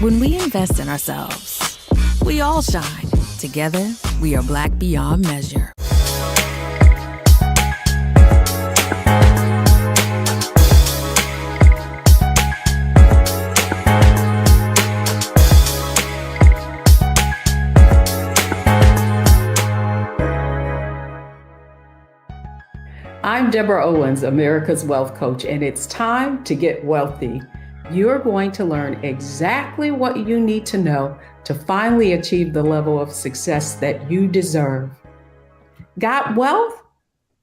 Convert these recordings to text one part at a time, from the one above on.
When we invest in ourselves, we all shine. Together, we are Black beyond measure. I'm Deborah Owens, America's Wealth Coach, and it's time to get wealthy. You're going to learn exactly what you need to know to finally achieve the level of success that you deserve. Got wealth?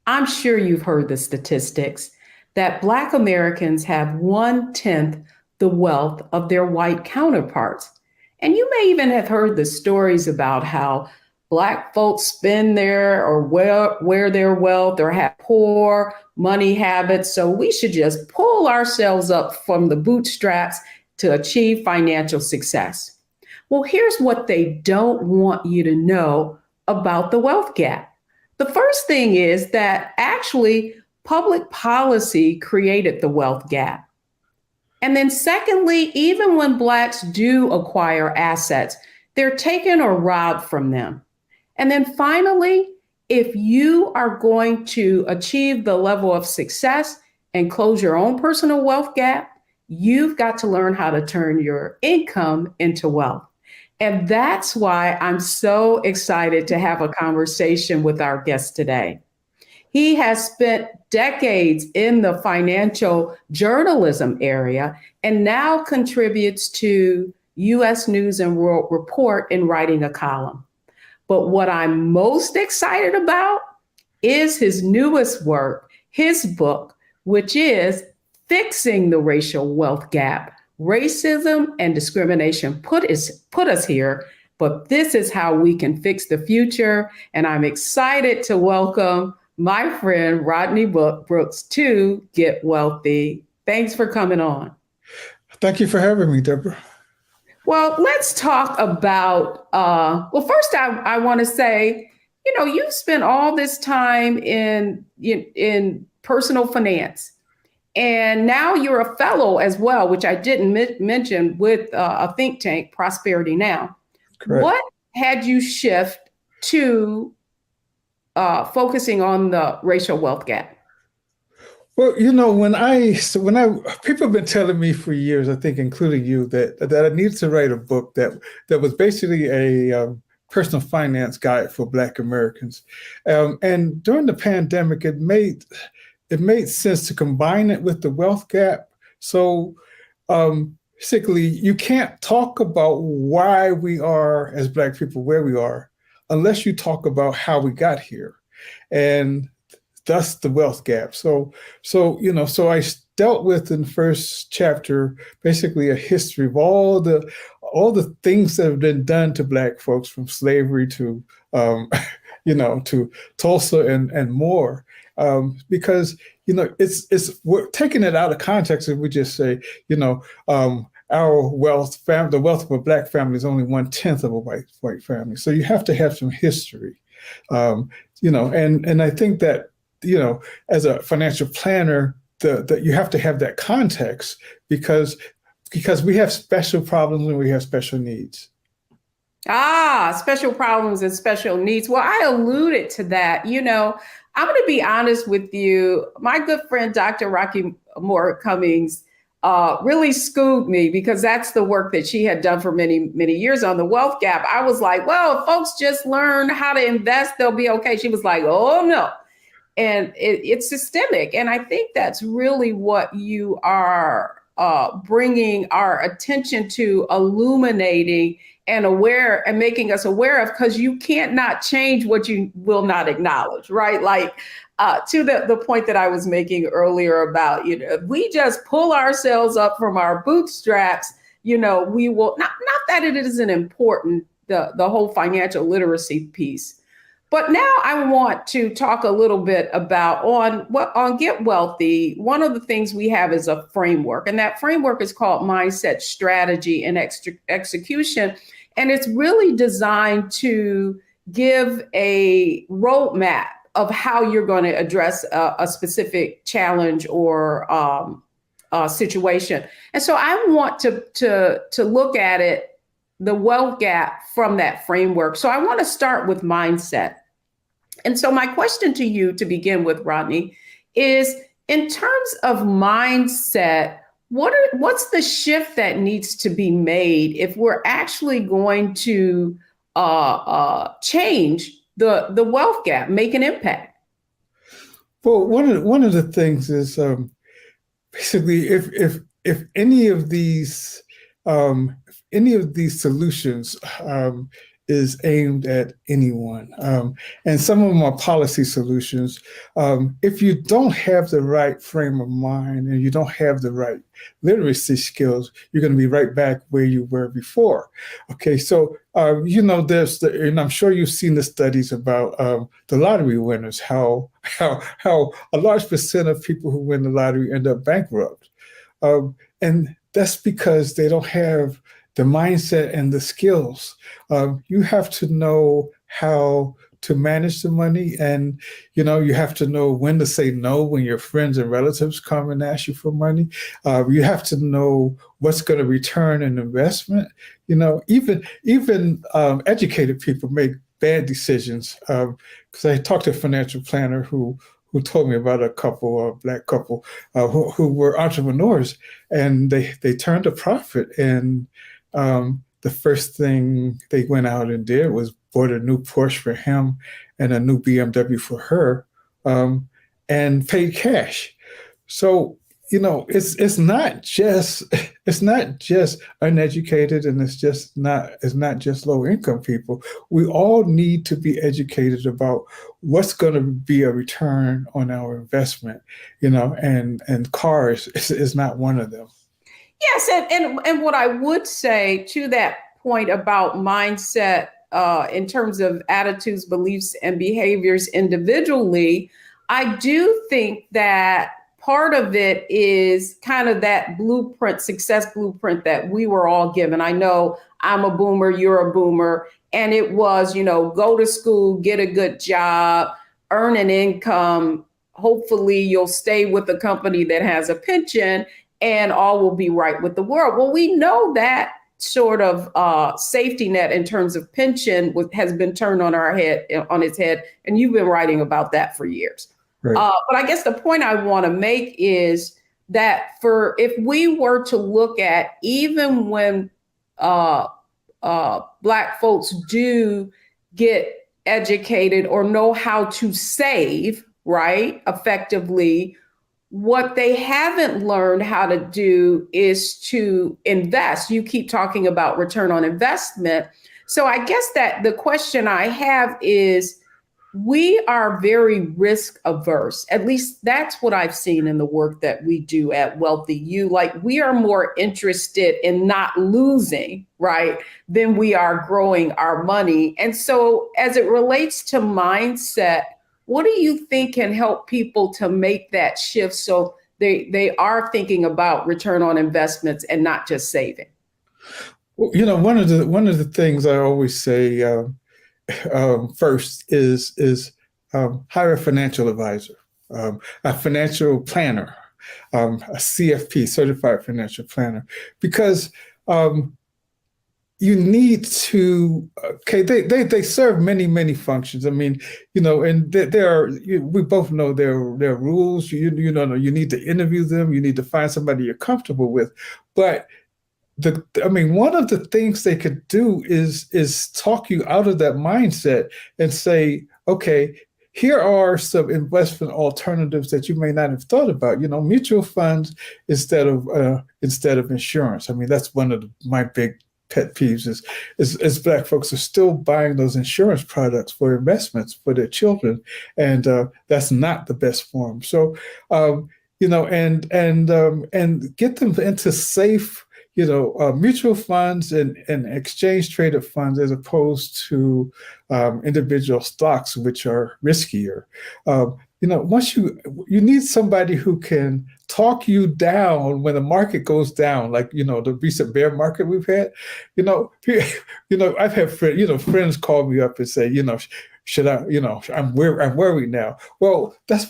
I'm sure you've heard the statistics that Black Americans have 1/10 the wealth of their white counterparts. And you may even have heard the stories about how Black folks spend their or wear their wealth or have poor money habits. So we should just pull ourselves up from the bootstraps to achieve financial success. Well, here's what they don't want you to know about the wealth gap. The first thing is that actually public policy created the wealth gap. And then secondly, even when Blacks do acquire assets, they're taken or robbed from them. And then finally, if you are going to achieve the level of success and close your own personal wealth gap, you've got to learn how to turn your income into wealth. And that's why I'm so excited to have a conversation with our guest today. He has spent decades in the financial journalism area and now contributes to U.S. News and World Report in writing a column. But what I'm most excited about is his newest work, his book, which is Fixing the Racial Wealth Gap. Racism and discrimination put us here, but this is how we can fix the future. And I'm excited to welcome my friend Rodney Brooks to Get Wealthy. Thanks for coming on. Thank you for having me, Deborah. Well, let's talk about, first I want to say, you've spent all this time in personal finance, and now you're a fellow as well, which I didn't mention, with a think tank, Prosperity Now. Correct. What had you shift to focusing on the racial wealth gap? Well, when people have been telling me for years, I think including you, that I needed to write a book that was basically a personal finance guide for Black Americans. And during the pandemic, it made sense to combine it with the wealth gap. So basically, you can't talk about why we are as Black people where we are unless you talk about how we got here. And thus the wealth gap. So I dealt with in the first chapter basically a history of all the things that have been done to Black folks, from slavery to to Tulsa and more. Because we're taking it out of context if we just say our wealth, the wealth of a Black family is only 1/10 of a white family. So you have to have some history, and I think that as a financial planner, that you have to have that context because we have special problems and we have special needs. Special problems and special needs. Well, I alluded to that. I'm going to be honest with you. My good friend, Dr. Rocky Moore Cummings, really schooled me, because that's the work that she had done for many, many years on the wealth gap. I was like, well, if folks just learn how to invest, they'll be okay. She was like, oh, no. And it's systemic. And I think that's really what you are bringing our attention to, illuminating and aware and making us aware of, because you can't not change what you will not acknowledge, right? Like to the point that I was making earlier about, if we just pull ourselves up from our bootstraps, we will not that it isn't important, the whole financial literacy piece. But now I want to talk a little bit about on Get Wealthy. One of the things we have is a framework, and that framework is called Mindset, Strategy, and Execution. And it's really designed to give a roadmap of how you're going to address a specific challenge or situation. And so I want to look at it, the wealth gap from that framework. So I want to start with mindset. And so my question to you to begin with, Rodney, is in terms of mindset, what's the shift that needs to be made if we're actually going to change the wealth gap, make an impact? Well, one of the things is basically if any of these solutions is aimed at anyone, and some of them are policy solutions. If you don't have the right frame of mind and you don't have the right literacy skills, you're going to be right back where you were before. Okay, so and I'm sure you've seen the studies about the lottery winners, how a large percent of people who win the lottery end up bankrupt, and that's because they don't have the mindset and the skills. You have to know how to manage the money, and you have to know when to say no when your friends and relatives come and ask you for money. You have to know what's going to return an investment. Even educated people make bad decisions. Because I talked to a financial planner who told me about a black couple who were entrepreneurs, and they turned a profit, and the first thing they went out and did was bought a new Porsche for him and a new BMW for her, and paid cash. So it's not just uneducated, and it's not just low income people. We all need to be educated about what's going to be a return on our investment, and cars is not one of them. Yes, and what I would say to that point about mindset in terms of attitudes, beliefs, and behaviors individually, I do think that part of it is kind of that success blueprint that we were all given. I know I'm a boomer, you're a boomer, and it was, go to school, get a good job, earn an income. Hopefully you'll stay with a company that has a pension, and all will be right with the world. Well, we know that sort of safety net in terms of pension has been turned on its head, and you've been writing about that for years. Right. But I guess the point I want to make is that if we were to look at even when Black folks do get educated or know how to save, right, effectively, what they haven't learned how to do is to invest. You keep talking about return on investment. So I guess that the question I have is, we are very risk averse. At least that's what I've seen in the work that we do at Wealthy You. We are more interested in not losing, right, than we are growing our money. And so as it relates to mindset, what do you think can help people to make that shift so they are thinking about return on investments and not just saving? Well, one of the things I always say first is hire a financial advisor, a financial planner, a CFP, certified financial planner, because you need to. Okay, they serve many functions. I mean, and we both know there are rules. You need to interview them. You need to find somebody you're comfortable with, but one of the things they could do is talk you out of that mindset and say, okay, here are some investment alternatives that you may not have thought about. Mutual funds instead of insurance. I mean, that's one of my big pet peeves is Black folks are still buying those insurance products for investments for their children, and that's not the best form. So, and get them into safe, mutual funds and exchange traded funds, as opposed to individual stocks, which are riskier. Once you need somebody who can talk you down when the market goes down, like the recent bear market we've had. I've had friends call me up and say, should I, I'm worried now. Well, that's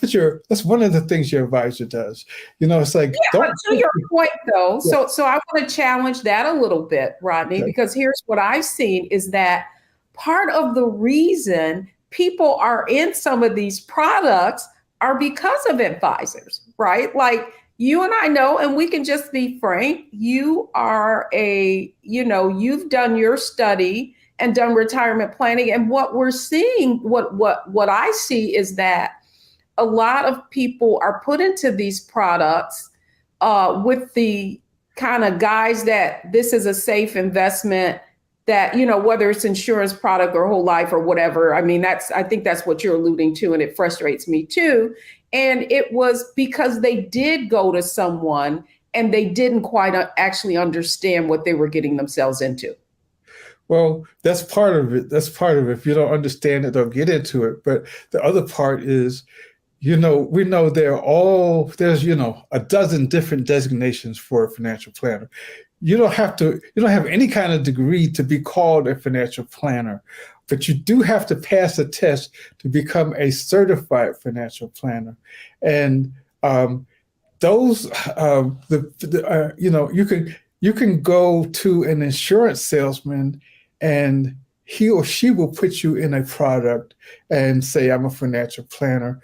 one of the things your advisor does. It's like, yeah, but to your point though, so I want to challenge that a little bit, Rodney, okay. because here's what I've seen is that part of the reason people are in some of these products are because of advisors, right? Like you and I know, and we can just be frank, you are you've done your study and done retirement planning. And what we're seeing, what I see is that a lot of people are put into these products with the kind of guise that this is a safe investment, that, whether it's insurance product or whole life or whatever. I mean, I think that's what you're alluding to. And it frustrates me too. And it was because they did go to someone and they didn't quite actually understand what they were getting themselves into. Well, that's part of it. If you don't understand it, don't get into it. But the other part is, we know there's a dozen different designations for a financial planner. You don't have any kind of degree to be called a financial planner, but you do have to pass a test to become a certified financial planner. And you can go to an insurance salesman and he or she will put you in a product and say, I'm a financial planner.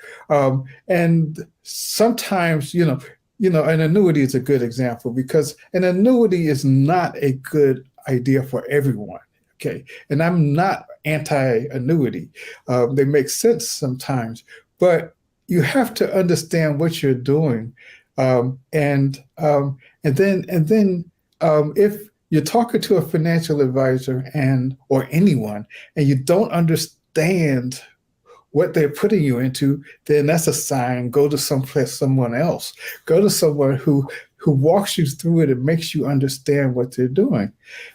And sometimes, an annuity is a good example, because an annuity is not a good idea for everyone. Okay. And I'm not anti-annuity. They make sense sometimes, but you have to understand what you're doing. And then if you're talking to a financial advisor or anyone, and you don't understand what they're putting you into, then that's a sign. Go to someone else. Go to someone who walks you through it and makes you understand what they're doing.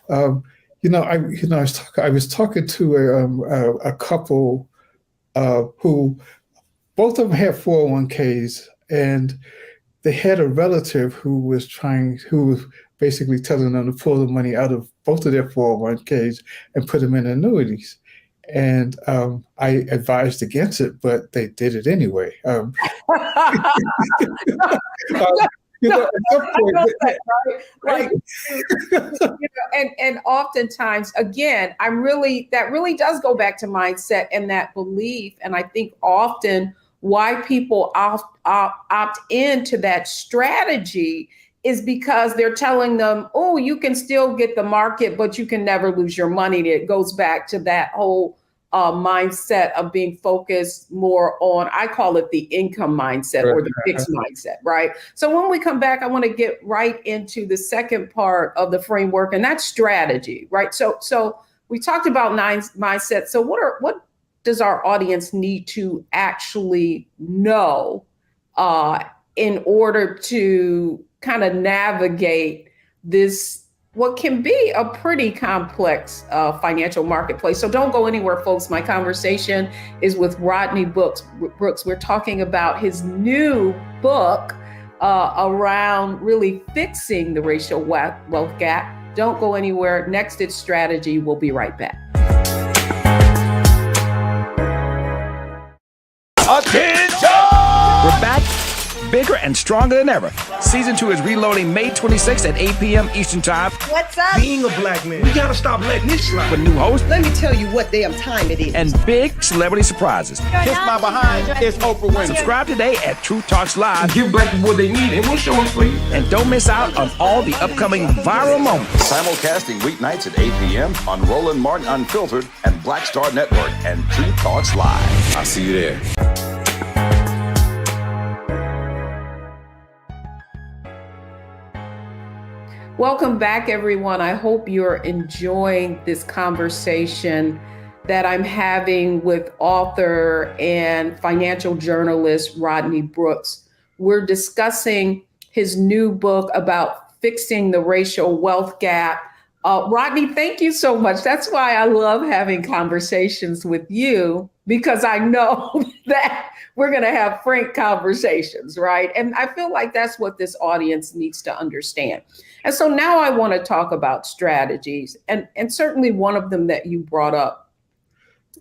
I was talking to a couple who both of them had 401ks, and they had a relative who was basically telling them to pull the money out of both of their 401ks and put them in annuities. And I advised against it, but they did it anyway. At some point, right? And oftentimes, again, that really does go back to mindset and that belief. And I think often why people opt into that strategy is because they're telling them, oh, you can still get the market, but you can never lose your money. And it goes back to that whole mindset of being focused more on, I call it the income mindset or the fixed mindset, right? So when we come back, I want to get right into the second part of the framework, and that's strategy, right? So we talked about mindset. So what does our audience need to actually know in order to kind of navigate this, what can be a pretty complex financial marketplace? So don't go anywhere, folks. My conversation is with Rodney Brooks. We're talking about his new book around really fixing the racial wealth gap. Don't go anywhere. Next, it's strategy. We'll be right back. Attention! We're back, bigger and stronger than ever. Season 2 is reloading May 26th at 8 p.m. Eastern Time. What's up? Being a black man, we gotta stop letting this slide. With new hosts Let me tell you what damn time it is. and big celebrity surprises. Kiss my behind, it's Oprah Winfrey. Subscribe today at Truth Talks Live, Give black people what they need, and we'll show them for you. and don't miss out on all the upcoming viral moments. Simulcasting weeknights at 8 p.m. on Roland Martin Unfiltered and Black Star Network and Truth Talks Live. I'll see you there. Welcome back, everyone. I hope you're enjoying this conversation that I'm having with author and financial journalist Rodney Brooks. We're discussing his new book about fixing the racial wealth gap. Rodney, thank you so much. That's why I love having conversations with you, because I know that we're going to have frank conversations, right? And I feel like that's what this audience needs to understand. And so now I want to talk about strategies, and certainly one of them that you brought up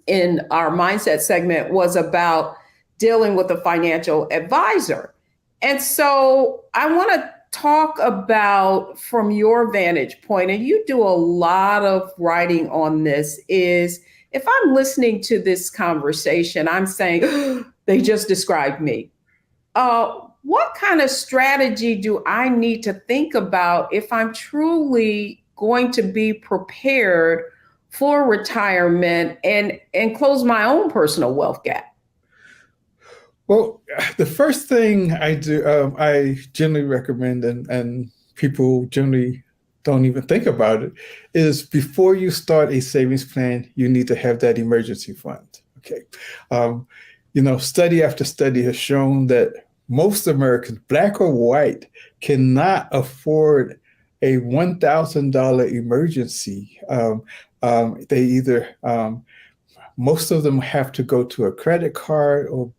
in our mindset segment was about dealing with a financial advisor. And so I want to talk about, from your vantage point, and you do a lot of writing on this, is if I'm listening to this conversation, I'm saying, they just described me. What kind of strategy do I need to think about if I'm truly going to be prepared for retirement and close my own personal wealth gap? Well, the first thing I do, I generally recommend, and people generally don't even think about it, is before you start a savings plan, you need to have that emergency fund. Okay. Study after study has shown that most Americans, black or white, cannot afford a $1,000 emergency. They either most of them have to go to a credit card or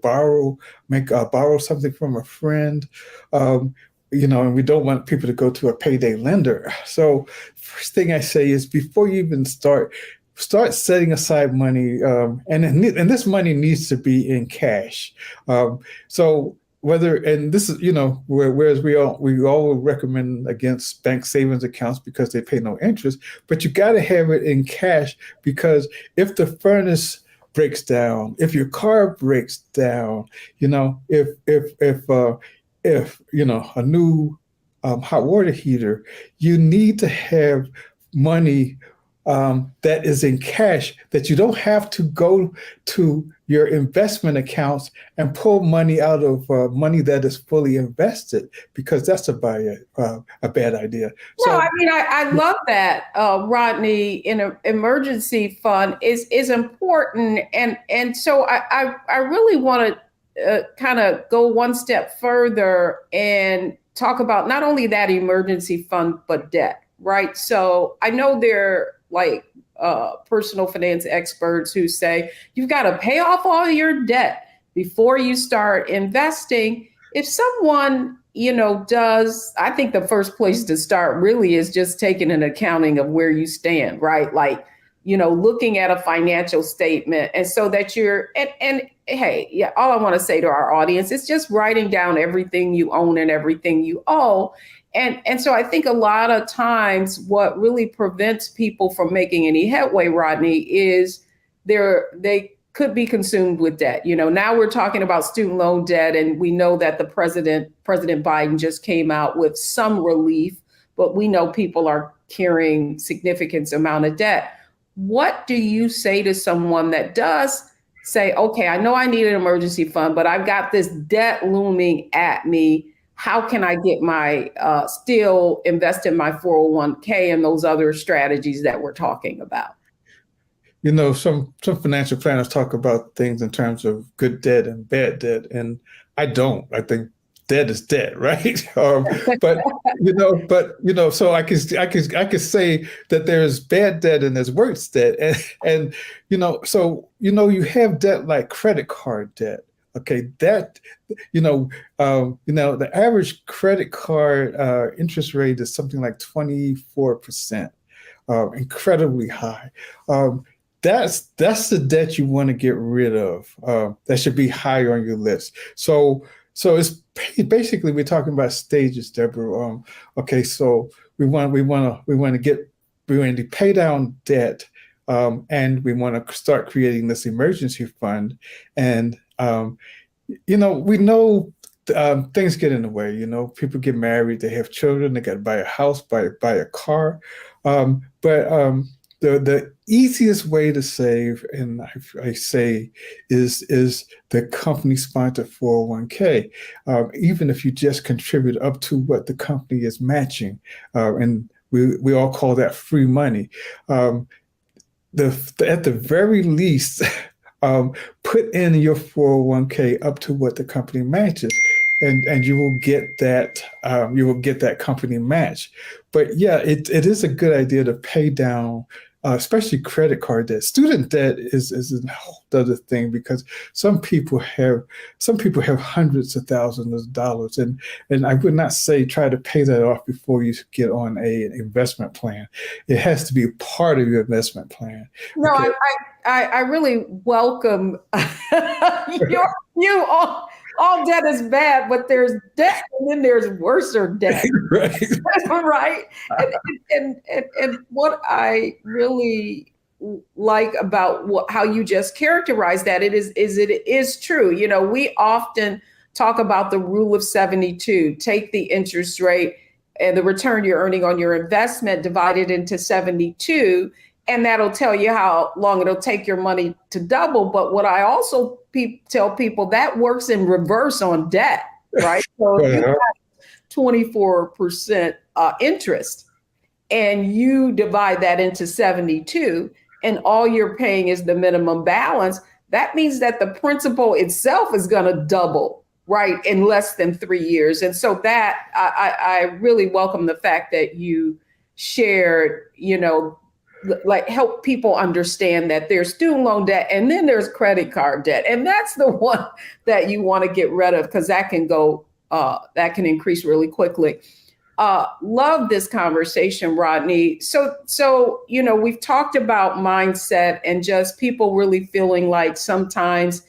borrow something from a friend, and we don't want people to go to a payday lender. So first thing I say is, before you even start setting aside money, and this money needs to be in cash. So this is, whereas we all recommend against bank savings accounts because they pay no interest, but you got to have it in cash, because if the furnace breaks down, if your car breaks down, if a new hot water heater, you need to have money that is in cash, that you don't have to go to your investment accounts and pull money out of money that is fully invested, because that's a bad idea. No, I mean, I love that, Rodney. An emergency fund is important, and so I really want to kind of go one step further and talk about not only that emergency fund, but debt, right? So I know there like personal finance experts who say you've got to pay off all your debt before you start investing. If someone, does, I think the first place to start really is just taking an accounting of where you stand, right? Like, looking at a financial statement, and so that and hey, yeah, all I want to say to our audience is just writing down everything you own and everything you owe. And so I think a lot of times what really prevents people from making any headway, Rodney, is they could be consumed with debt. Now we're talking about student loan debt, and we know that President Biden just came out with some relief, but we know people are carrying significant amount of debt. What do you say to someone that does say, okay, I know I need an emergency fund, but I've got this debt looming at me? How can I get my still invest in my 401k and those other strategies that we're talking about? Some financial planners talk about things in terms of good debt and bad debt, and I don't. I think debt is debt, right? So I could say that there's bad debt and there's worse debt, and you have debt like credit card debt. Okay, that, the average credit card interest rate is something like 24%, incredibly high. That's the debt you want to get rid of. That should be high on your list. So it's basically, we're talking about stages, Deborah. Okay, so we want to pay down debt, and we want to start creating this emergency fund, and we know things get in the way. People get married, they have children, they got to buy a house, buy a car. But the easiest way to save, and I say, is the company sponsored 401k. Even if you just contribute up to what the company is matching, and we all call that free money. At the very least, put in your 401k up to what the company matches, and you will get that company match. But yeah, it is a good idea to pay down, especially credit card debt. Student debt is a whole other thing, because some people have hundreds of thousands of dollars, and I would not say try to pay that off before you get on an investment plan. It has to be part of your investment plan. No, Okay. I really welcome you all debt is bad, but there's debt and then there's worser debt. Right. Right. And what I really like about how you just characterize that it is true. You know, we often talk about the rule of 72, take the interest rate and the return you're earning on your investment divided into 72. And that'll tell you how long it'll take your money to double. But what I also tell people, that works in reverse on debt, right? So you have 24% interest and you divide that into 72 and all you're paying is the minimum balance. That means that the principal itself is going to double, right, in less than 3 years. And so that I really welcome the fact that you shared, you know, like help people understand that there's student loan debt and then there's credit card debt. And that's the one that you want to get rid of because that can increase really quickly. Love this conversation, Rodney. So, you know, we've talked about mindset and just people really feeling like sometimes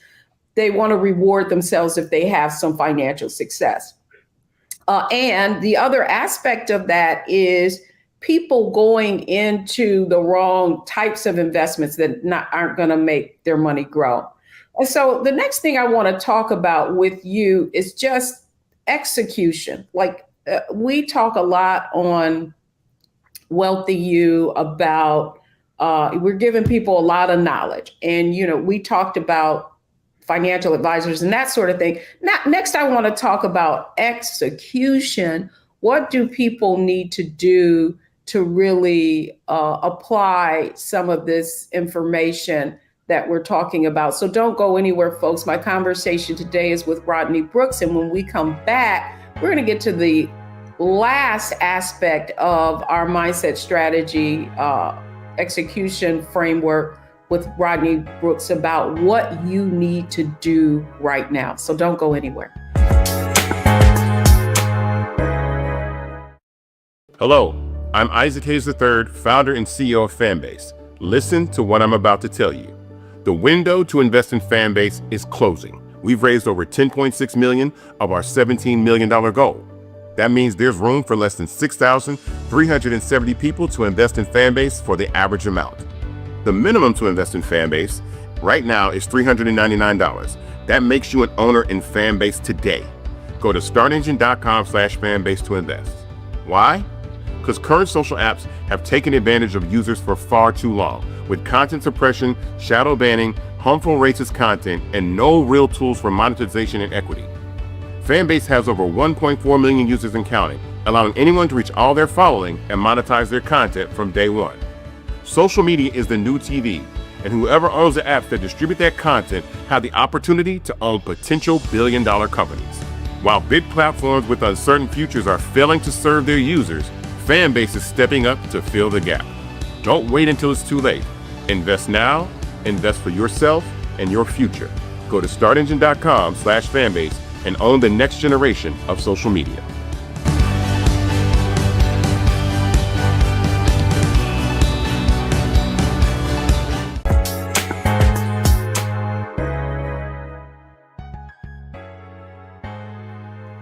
they want to reward themselves if they have some financial success. And the other aspect of that is people going into the wrong types of investments that aren't going to make their money grow. And so the next thing I want to talk about with you is just execution. Like we talk a lot on Wealthy You about, we're giving people a lot of knowledge. And, you know, we talked about financial advisors and that sort of thing. Next, I want to talk about execution. What do people need to do to really apply some of this information that we're talking about? So don't go anywhere, folks. My conversation today is with Rodney Brooks. And when we come back, we're going to get to the last aspect of our mindset strategy execution framework with Rodney Brooks about what you need to do right now. So don't go anywhere. Hello, I'm Isaac Hayes III, founder and CEO of Fanbase. Listen to what I'm about to tell you. The window to invest in Fanbase is closing. We've raised over $10.6 million of our $17 million goal. That means there's room for less than 6,370 people to invest in Fanbase for the average amount. The minimum to invest in Fanbase right now is $399. That makes you an owner in Fanbase today. Go to startengine.com/fanbase to invest. Why? Because current social apps have taken advantage of users for far too long, with content suppression, shadow banning, harmful racist content, and no real tools for monetization and equity. Fanbase has over 1.4 million users and counting, allowing anyone to reach all their following and monetize their content from day one. Social media is the new TV, and whoever owns the apps that distribute that content have the opportunity to own potential billion-dollar companies. While big platforms with uncertain futures are failing to serve their users, Fanbase is stepping up to fill the gap. Don't wait until it's too late. Invest now, invest for yourself and your future. Go to startengine.com/fanbase and own the next generation of social media.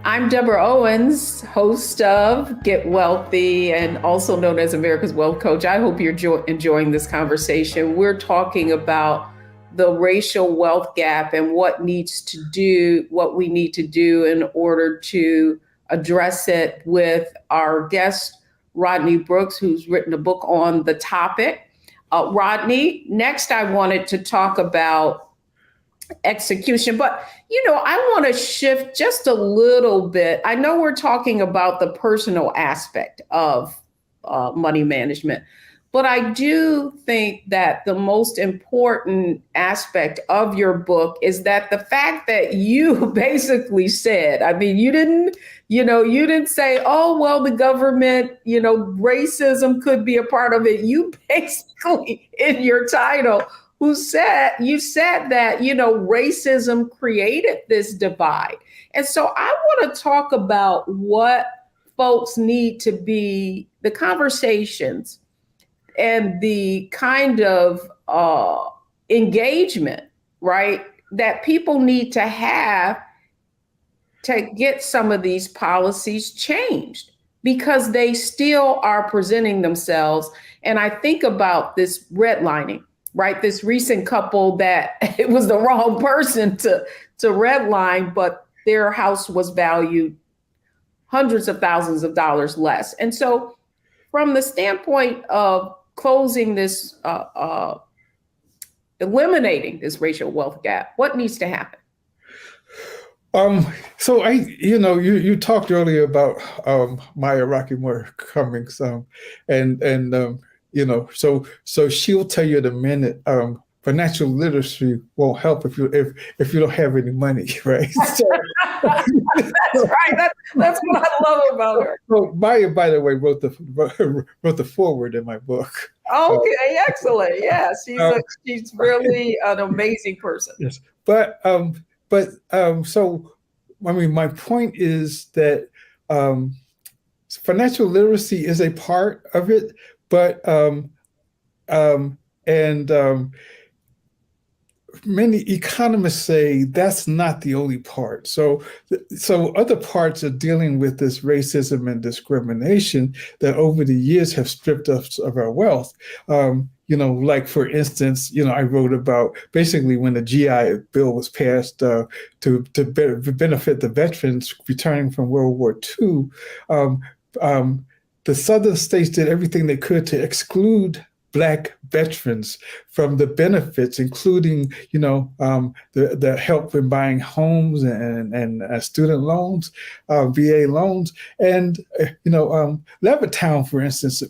I'm Deborah Owens, host of Get Wealthy and also known as America's Wealth Coach. I hope you're enjoying this conversation. We're talking about the racial wealth gap and what we need to do in order to address it with our guest, Rodney Brooks, who's written a book on the topic. Rodney, next I wanted to talk about execution, but I want to shift just a little bit. I know we're talking about the personal aspect of money management, but I do think that the most important aspect of your book is that the fact that you basically said, you didn't say, oh, well, the government, racism could be a part of it. You basically, in your title, you said that, racism created this divide. And so I want to talk about what folks need to be, the conversations and the kind of engagement, right, that people need to have to get some of these policies changed, because they still are presenting themselves. And I think about this redlining, right? This recent couple that it was the wrong person to redline, but their house was valued hundreds of thousands of dollars less. And so from the standpoint of closing this, eliminating this racial wealth gap, what needs to happen? So you talked earlier about Maya Rockeymoore Cummings, so she'll tell you in a minute, financial literacy won't help if you don't have any money, right? So, that's right. That's what I love about her. So Maya, by the way, wrote the foreword in my book. Okay, excellent. Yeah, she's really an amazing person. Yes, so, I mean, my point is that financial literacy is a part of it, but many economists say that's not the only part. So other parts are dealing with this racism and discrimination that over the years have stripped us of our wealth. Like, for instance, I wrote about basically when the GI Bill was passed to benefit the veterans returning from World War II. The Southern states did everything they could to exclude Black veterans from the benefits, including, the help in buying homes and student loans, VA loans, and Levittown, for instance,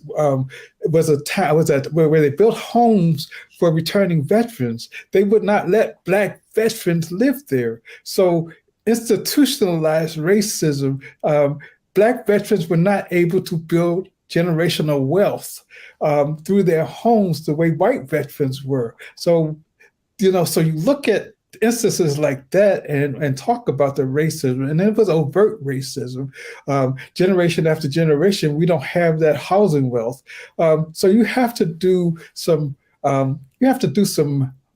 was a town where they built homes for returning veterans. They would not let Black veterans live there. So institutionalized racism. Black veterans were not able to build generational wealth through their homes the way white veterans were. So, so you look at instances like that and talk about the racism, and it was overt racism. Generation after generation, we don't have that housing wealth. So you have to do some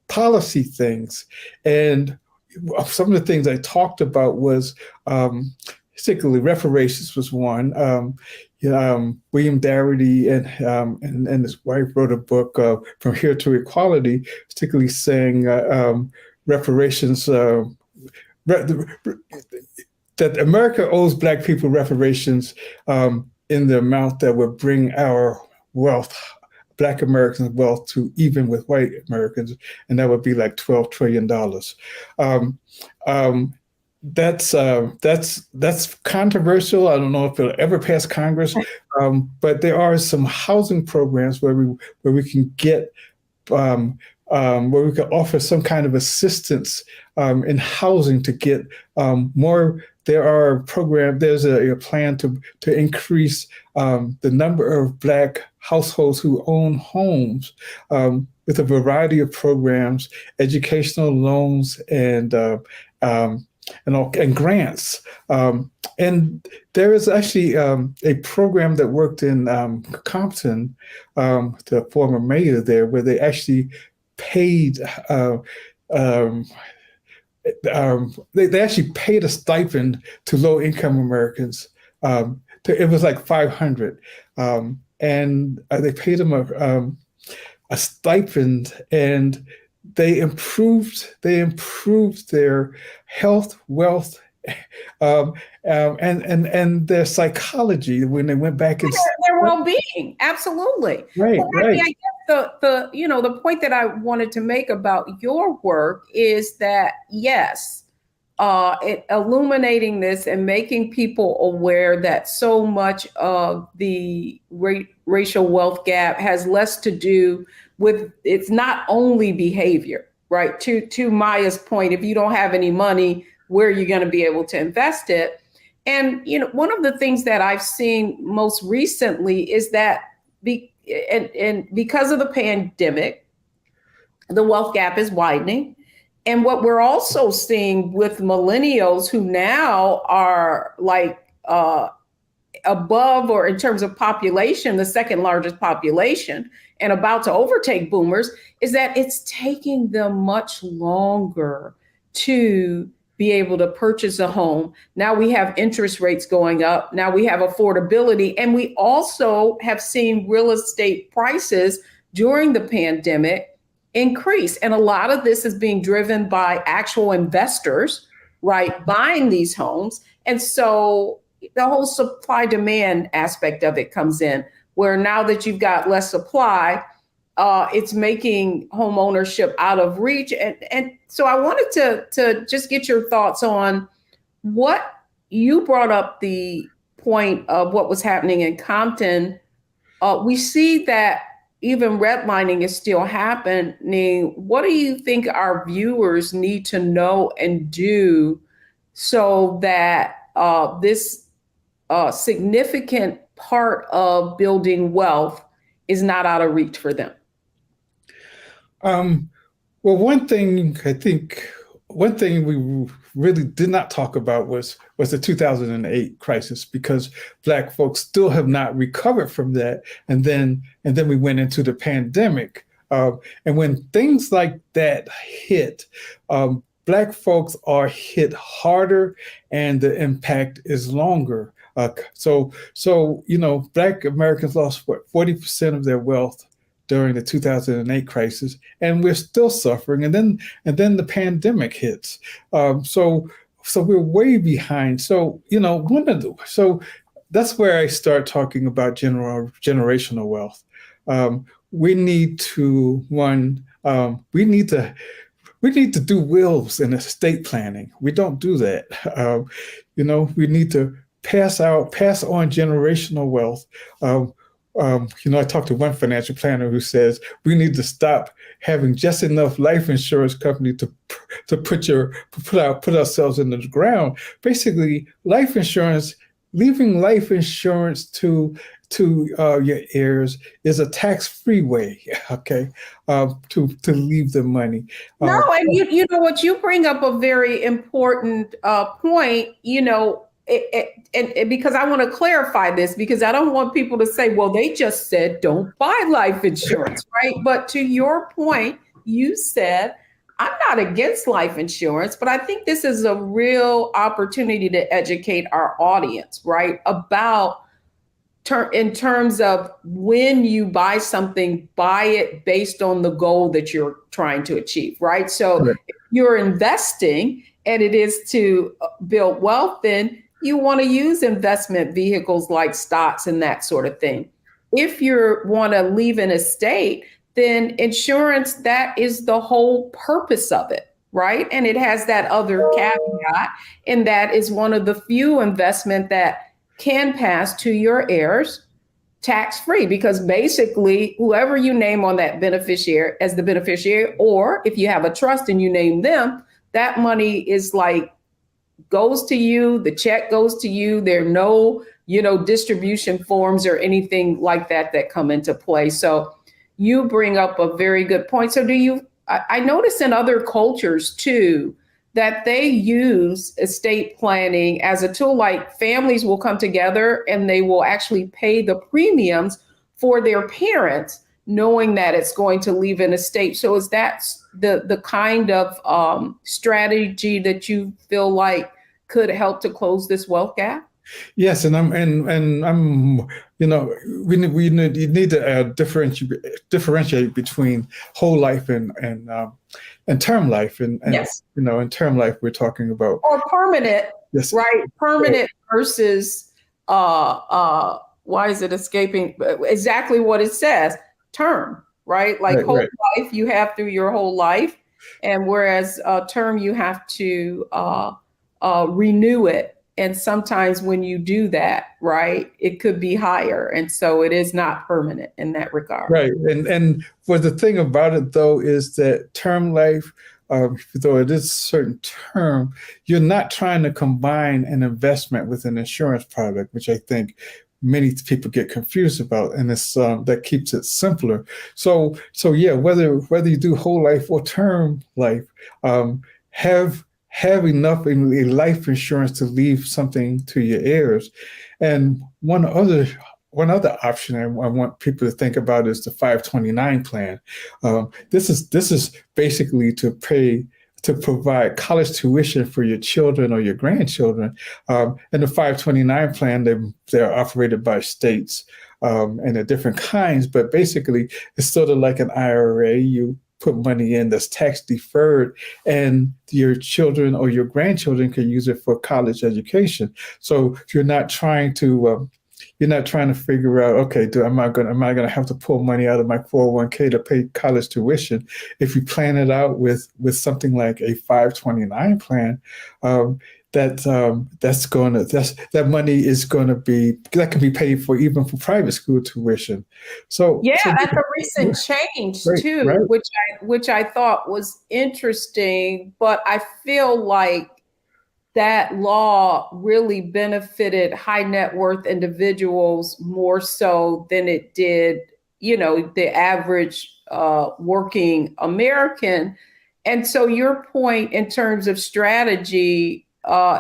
policy things. And some of the things I talked about was particularly reparations was one. William Darity and his wife wrote a book, From Here to Equality, particularly saying reparations, that America owes Black people reparations in the amount that would bring our wealth, Black Americans' wealth, to even with white Americans, and that would be like $12 trillion. That's controversial. I don't know if it'll ever pass Congress, but there are some housing programs where we can get where we can offer some kind of assistance in housing to get more. There's a plan to increase the number of Black households who own homes with a variety of programs, educational loans, and grants. And there is actually a program that worked in Compton, the former mayor there, where they actually paid they actually paid a stipend to low-income Americans. It was like $500, and they paid them a stipend, and they improved their health, wealth, and their psychology when they went back and their well-being. Absolutely. Right. I guess the point that I wanted to make about your work is that, yes, illuminating this and making people aware that so much of the racial wealth gap has less to do with, it's not only behavior, right? To Maya's point, if you don't have any money, where are you going to be able to invest it? And, one of the things that I've seen most recently is that because of the pandemic, the wealth gap is widening. And what we're also seeing with millennials who now are like above, or in terms of population, the second largest population and about to overtake boomers, is that it's taking them much longer to be able to purchase a home. Now we have interest rates going up. Now we have affordability. And we also have seen real estate prices during the pandemic increase. And a lot of this is being driven by actual investors, right, buying these homes. And so the whole supply demand aspect of it comes in, where now that you've got less supply, it's making home ownership out of reach. And so I wanted to just get your thoughts on what you brought up, the point of what was happening in Compton. We see that even redlining is still happening. What do you think our viewers need to know and do so that this significant part of building wealth is not out of reach for them? Well, one thing we really did not talk about was the 2008 crisis, because Black folks still have not recovered from that. And then we went into the pandemic. And when things like that hit, Black folks are hit harder, and the impact is longer. So Black Americans lost 40% of their wealth during the 2008 crisis, and we're still suffering. And then the pandemic hits. So we're way behind. So so that's where I start talking about generational wealth. We need to we need to do wills and estate planning. We don't do that. We need to pass on generational wealth. I talked to one financial planner who says we need to stop having just enough life insurance company to put ourselves in the ground. Basically, leaving life insurance to your heirs is a tax-free way, okay, to leave the money. No, and you know what, you bring up a very important point, and because I want to clarify this, because I don't want people to say, well, they just said don't buy life insurance, right? But to your point, you said, I'm not against life insurance, but I think this is a real opportunity to educate our audience, right? About in terms of when you buy something, buy it based on the goal that you're trying to achieve, right? So if you're investing and it is to build wealth, then you want to use investment vehicles like stocks and that sort of thing. If you want to leave an estate, then insurance, that is the whole purpose of it, right? And it has that other caveat, and that is one of the few investment that can pass to your heirs tax-free, because basically whoever you name on that beneficiary as the beneficiary, or if you have a trust and you name them, that money is goes to you, the check goes to you. There are no, distribution forms or anything like that come into play. So you bring up a very good point. So I notice in other cultures too, that they use estate planning as a tool. Like families will come together and they will actually pay the premiums for their parents, knowing that it's going to leave an estate. So is that the kind of strategy that you feel like could help to close this wealth gap? Yes, and I'm we need to differentiate between whole life and term life, and yes. In term life we're talking about or permanent, yes, right? Permanent versus why is it escaping exactly what it says? Term, right? Like whole life you have through your whole life, and whereas term you have to renew it. And sometimes when you do that, right, it could be higher. And so it is not permanent in that regard. Right. And for the thing about it, though, is that term life, though it is a certain term, you're not trying to combine an investment with an insurance product, which I think many people get confused about, and it's that keeps it simpler. So yeah, whether you do whole life or term life, have enough in life insurance to leave something to your heirs. And one other option I want people to think about is the 529 plan. This is basically to provide college tuition for your children or your grandchildren. And the 529 plan, they're operated by states, and they're different kinds, but basically it's sort of like an IRA. You put money in that's tax deferred, and your children or your grandchildren can use it for college education. So you're not trying to figure out, okay, am I gonna have to pull money out of my 401k to pay college tuition? If you plan it out with something like a 529 plan, that money can be paid for even for private school tuition. So that's a recent change too, right. which I thought was interesting, but I feel like that law really benefited high net worth individuals more so than it did, the average working American. And so your point in terms of strategy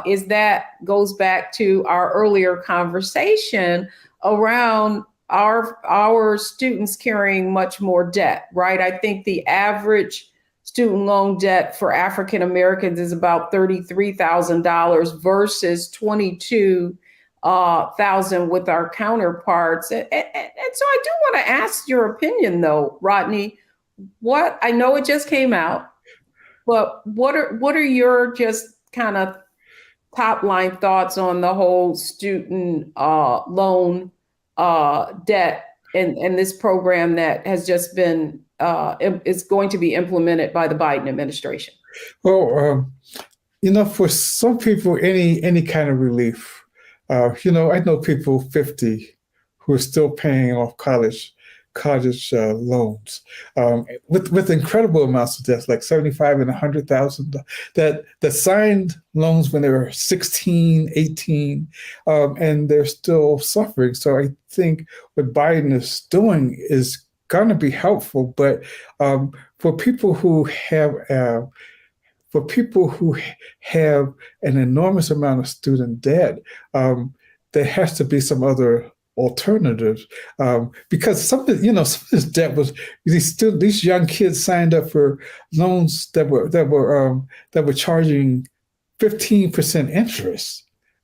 is that goes back to our earlier conversation around our students carrying much more debt, right? I think the average student loan debt for African Americans is about $33,000 versus $22,000 with our counterparts. And so I do want to ask your opinion, though, Rodney. I know it just came out, but what are your just kind of top line thoughts on the whole student loan debt and this program that has just been is going to be implemented by the Biden administration? Well, for some people, any kind of relief. I know people 50 who are still paying off college loans with incredible amounts of debt, like $75,000 and $100,000 that signed loans when they were 16, 18, and they're still suffering. So I think what Biden is doing is going to be helpful, but for people who have an enormous amount of student debt, there has to be some other alternatives, because some of this debt was these young kids signed up for loans that were charging 15% interest.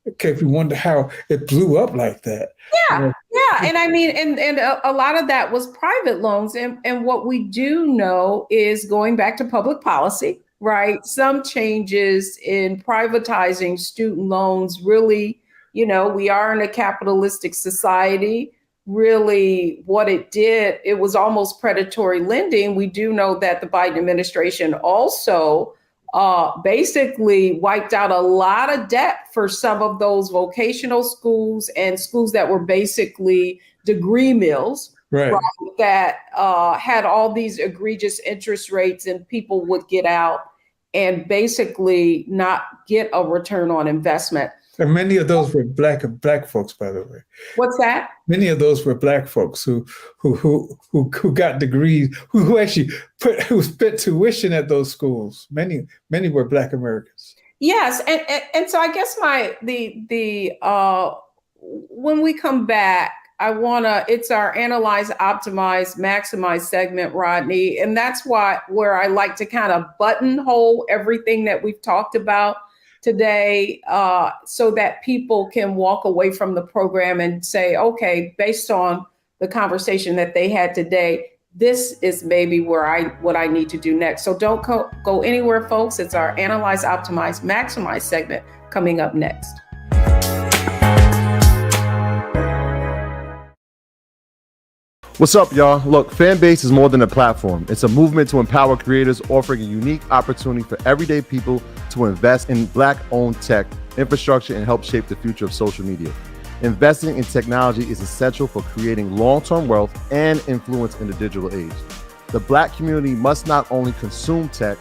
Okay, if you wonder how it blew up like that. Yeah. And I mean, and a lot of that was private loans. And what we do know is, going back to public policy, right? Some changes in privatizing student loans really, we are in a capitalistic society. Really, what it did, it was almost predatory lending. We do know that the Biden administration also basically wiped out a lot of debt for some of those vocational schools and schools that were basically degree mills, right? That had all these egregious interest rates, and people would get out and basically not get a return on investment. And many of those were black folks, by the way. What's that? Many of those were black folks who got degrees, who spent tuition at those schools. Many were Black Americans. Yes, and so I guess when we come back, it's our analyze, optimize, maximize segment, Rodney, and that's where I like to kind of buttonhole everything that we've talked about today, so that people can walk away from the program and say, okay, based on the conversation that they had today, this is maybe what I need to do next. So don't go anywhere, folks. It's our Analyze, Optimize, Maximize segment coming up next. What's up, y'all? Look, Fanbase is more than a platform. It's a movement to empower creators, offering a unique opportunity for everyday people to invest in Black-owned tech, infrastructure, and help shape the future of social media. Investing in technology is essential for creating long-term wealth and influence in the digital age. The Black community must not only consume tech,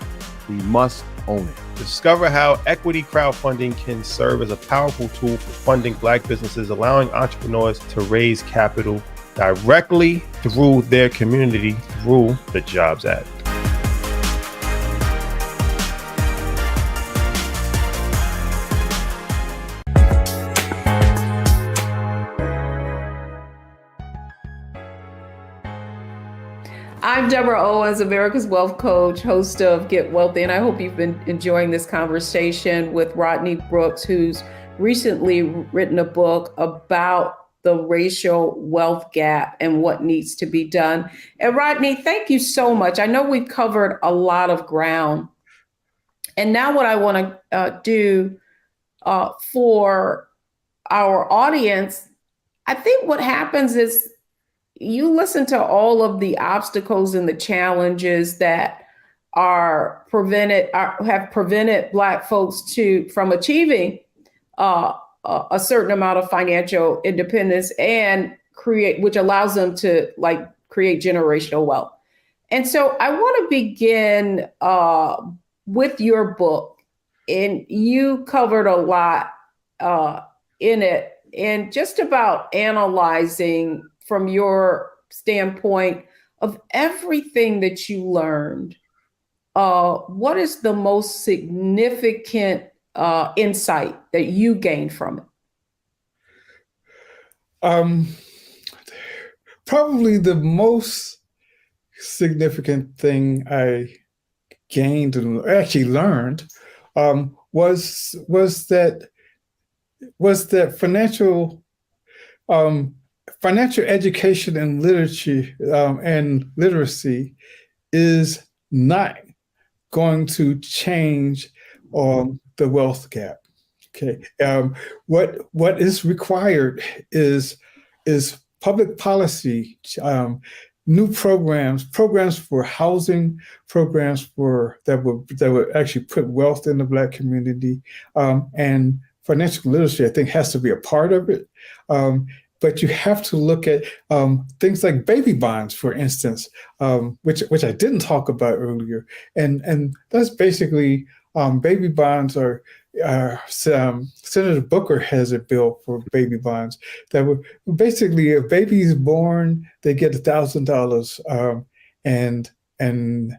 we must own it. Discover how equity crowdfunding can serve as a powerful tool for funding Black businesses, allowing entrepreneurs to raise capital directly through their community through the Jobs Act. I'm Deborah Owens, America's Wealth Coach, host of Get Wealthy, and I hope you've been enjoying this conversation with Rodney Brooks, who's recently written a book about the racial wealth gap and what needs to be done. And Rodney, thank you so much. I know we've covered a lot of ground. And now what I want to do for our audience, I think what happens is you listen to all of the obstacles and the challenges that have prevented Black folks from achieving a certain amount of financial independence and which allows them to create generational wealth. And so I want to begin with your book, and you covered a lot in it, and just about analyzing from your standpoint of everything that you learned, what is the most significant insight that you gained from it? Probably the most significant thing I gained and actually learned was that financial education and literacy is not going to change the wealth gap. Okay, what is required is public policy, new programs for housing, programs that would actually put wealth in the Black community, and financial literacy, I think, has to be a part of it. But you have to look at things like baby bonds, for instance, which I didn't talk about earlier, and that's basically baby bonds are. Senator Booker has a bill for baby bonds that would basically, if baby is born, they get $1,000, and an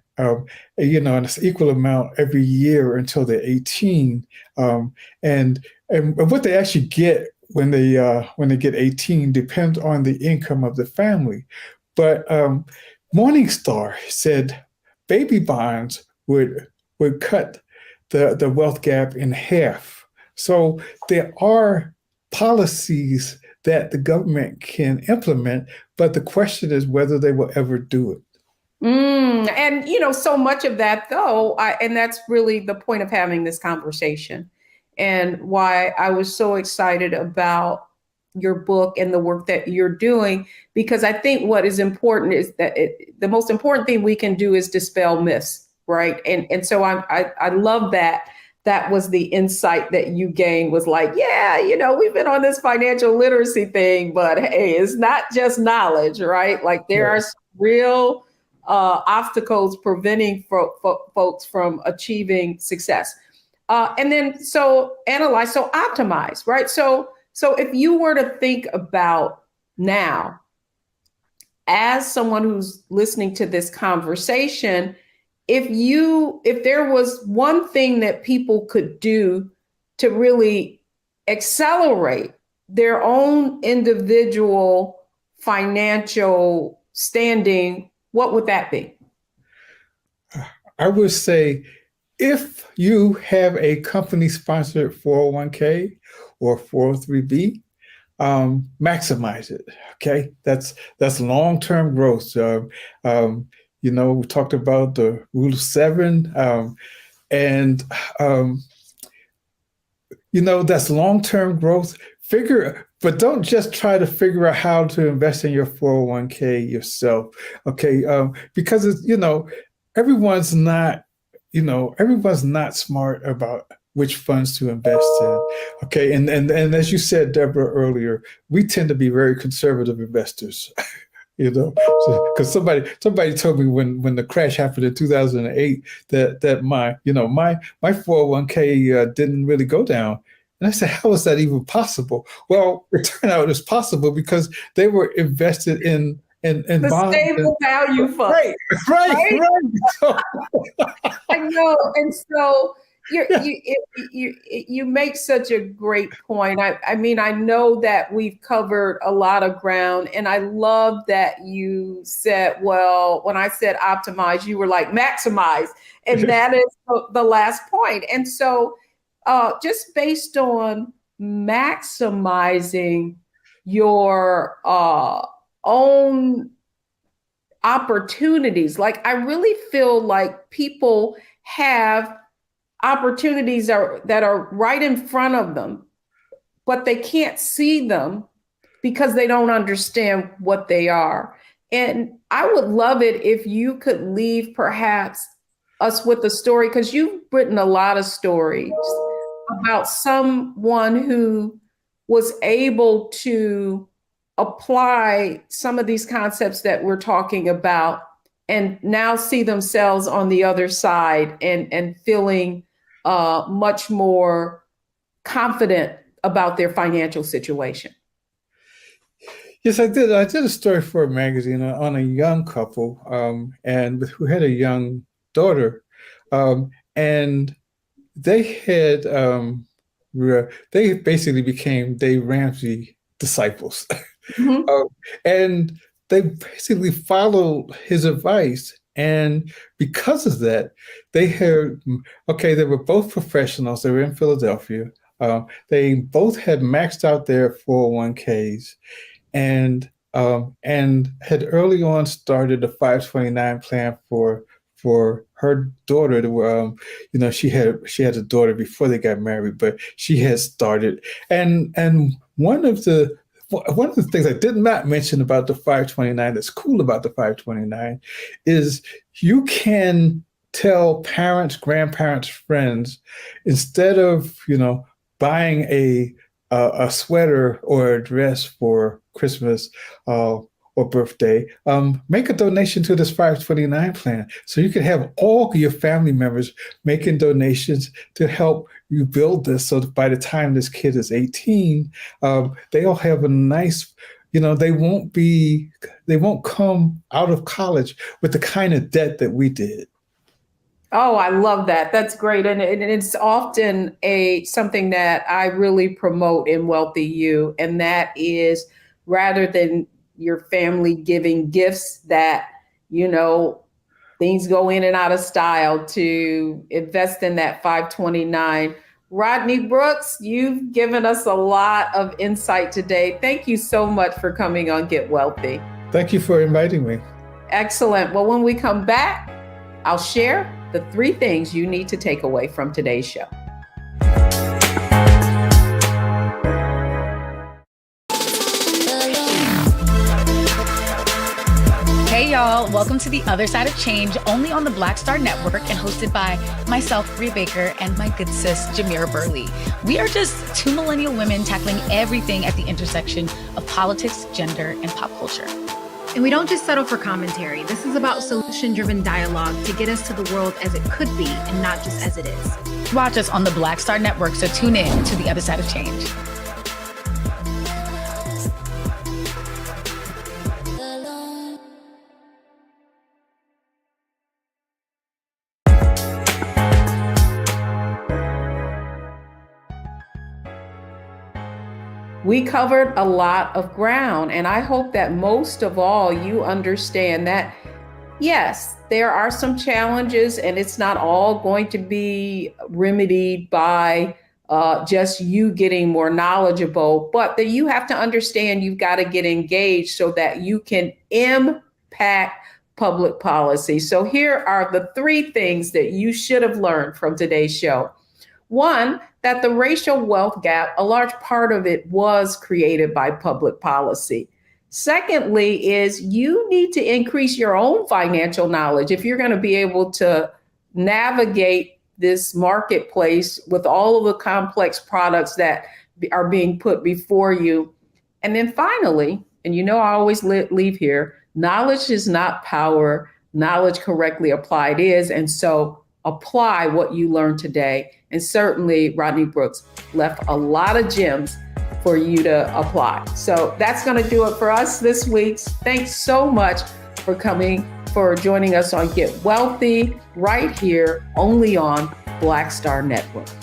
equal amount every year until they're 18, and what they actually get when they get 18 depends on the income of the family. But Morningstar said baby bonds would cut the wealth gap in half. So there are policies that the government can implement, but the question is whether they will ever do it. And so much of that, though, and that's really the point of having this conversation, and why I was so excited about your book and the work that you're doing, because I think what is important is that the most important thing we can do is dispel myths. Right. And so I love that. That was the insight that you gained, was like, we've been on this financial literacy thing, but hey, it's not just knowledge, right? Like there are real obstacles preventing folks from achieving success. And then optimize, right? So if you were to think about now, as someone who's listening to this conversation, if there was one thing that people could do to really accelerate their own individual financial standing, what would that be? I would say, if you have a company-sponsored 401k or 403b, maximize it. Okay, that's long-term growth. We talked about the rule of 7, and that's long-term growth. But don't just try to figure out how to invest in your 401k yourself, okay? Because everyone's not smart about which funds to invest in, okay? And as you said, Deborah, earlier, we tend to be very conservative investors. Because somebody told me when the crash happened in 2008 that my 401k didn't really go down, and I said, how is that even possible? Well, it turned out it's possible because they were invested in the bonds, stable value fund. Right. I know, and so You make such a great point. I mean, I know that we've covered a lot of ground, and I love that you said, well, when I said optimize, you were like maximize, and that is the last point. And so just based on maximizing your own opportunities, like I really feel like people have opportunities that are right in front of them, but they can't see them because they don't understand what they are. And I would love it if you could leave perhaps us with a story, because you've written a lot of stories about someone who was able to apply some of these concepts that we're talking about and now see themselves on the other side and feeling much more confident about their financial situation. Yes, I did. I did a story for a magazine on a young couple, and who had a young daughter, and they had they basically became Dave Ramsey disciples, and they basically followed his advice. And because of that, they were both professionals. They were in Philadelphia. They both had maxed out their 401ks and had early on started a 529 plan for her daughter to, she had a daughter before they got married, but she had started. And one of the things I did not mention about the 529 that's cool about the 529 is you can tell parents, grandparents, friends, instead of, buying a sweater or a dress for Christmas or birthday, make a donation to this 529 plan. So you can have all your family members making donations to help you build this. So that by the time this kid is 18, they'll have a nice, they won't come out of college with the kind of debt that we did. Oh, I love that. That's great. And it's often something that I really promote in Wealthy You. And that is, rather than your family giving gifts that, things go in and out of style, to invest in that 529. Rodney Brooks, you've given us a lot of insight today. Thank you so much for coming on Get Wealthy. Thank you for inviting me. Excellent. Well, when we come back, I'll share the 3 things you need to take away from today's show. Hey y'all, welcome to The Other Side of Change, only on the Black Star Network and hosted by myself, Bria Baker, and my good sis, Jamira Burley. We are just 2 millennial women tackling everything at the intersection of politics, gender, and pop culture. And we don't just settle for commentary. This is about solution-driven dialogue to get us to the world as it could be and not just as it is. Watch us on the Black Star Network, so tune in to The Other Side of Change. We covered a lot of ground, and I hope that most of all you understand that, yes, there are some challenges, and it's not all going to be remedied by just you getting more knowledgeable, but that you have to understand you've got to get engaged so that you can impact public policy. So here are the 3 things that you should have learned from today's show. 1, that the racial wealth gap, a large part of it was created by public policy. Secondly, is you need to increase your own financial knowledge if you're going to be able to navigate this marketplace with all of the complex products that are being put before you. And then finally, and I always leave here, knowledge is not power. Knowledge correctly applied is. And so apply what you learned today. And certainly Rodney Brooks left a lot of gems for you to apply. So that's going to do it for us this week. Thanks so much for joining us on Get Wealthy right here, only on Black Star Network.